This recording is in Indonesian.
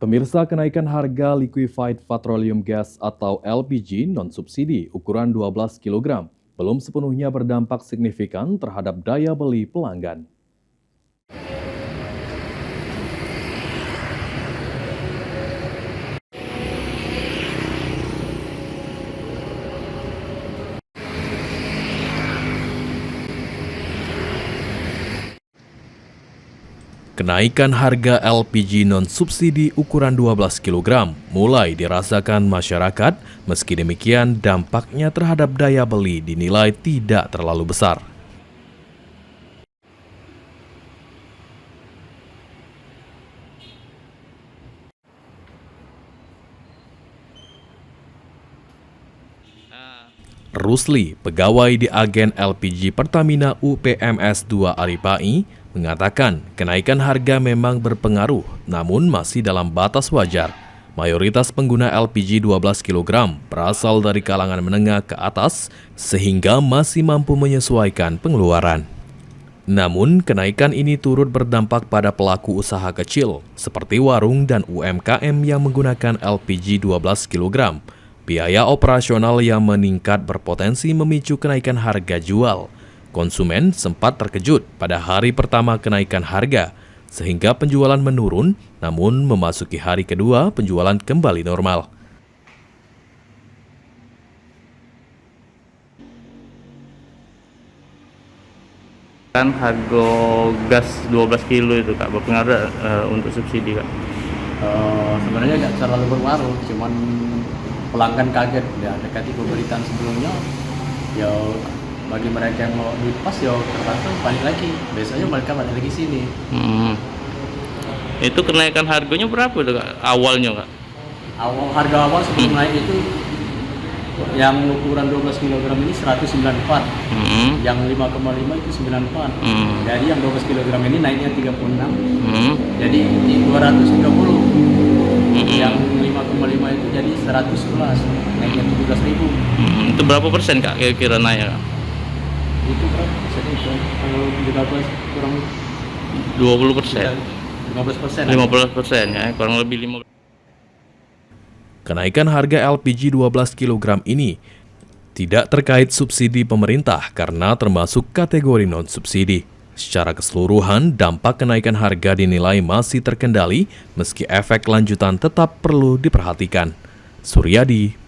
Pemirsa, kenaikan harga liquefied petroleum gas atau LPG non-subsidi ukuran 12 kg belum sepenuhnya berdampak signifikan terhadap daya beli pelanggan. Kenaikan harga LPG non-subsidi ukuran 12 kg mulai dirasakan masyarakat, meski demikian dampaknya terhadap daya beli dinilai tidak terlalu besar. Rusli, pegawai di agen LPG Pertamina UPMS 2 Aripai, mengatakan kenaikan harga memang berpengaruh, namun masih dalam batas wajar. Mayoritas pengguna LPG 12 kg berasal dari kalangan menengah ke atas, sehingga masih mampu menyesuaikan pengeluaran. Namun, kenaikan ini turut berdampak pada pelaku usaha kecil, seperti warung dan UMKM yang menggunakan LPG 12 kg. Biaya operasional yang meningkat berpotensi memicu kenaikan harga jual. Konsumen sempat terkejut pada hari pertama kenaikan harga, sehingga penjualan menurun, namun memasuki hari kedua penjualan kembali normal. Kan harga gas 12 kilo itu Kak berpengaruh untuk subsidi Kak? Sebenarnya nggak terlalu berpengaruh, cuman pelanggan kaget ya dekati pemberitaan sebelumnya. Ya bagi mereka yang mau duit pas ya terpaksa balik lagi, biasanya mereka balik lagi sini. Itu kenaikan harganya berapa tuh Kak awalnya Kak? Harga awal sebelum naik itu yang ukuran 12 kg ini 194, yang 5,5 itu 94. Jadi yang 12 kg ini naiknya 36, jadi 230. Yang 5,5 itu jadi 111, naiknya 17.000. Itu berapa persen Kak kira-kira naik Kak? Itu berapa persen itu? Kalau 13 kurang 20%? 15%. 15% ya, kurang lebih 15%. Kenaikan harga LPG 12 kg ini tidak terkait subsidi pemerintah karena termasuk kategori non-subsidi. Secara keseluruhan, dampak kenaikan harga dinilai masih terkendali meski efek lanjutan tetap perlu diperhatikan. Suryadi,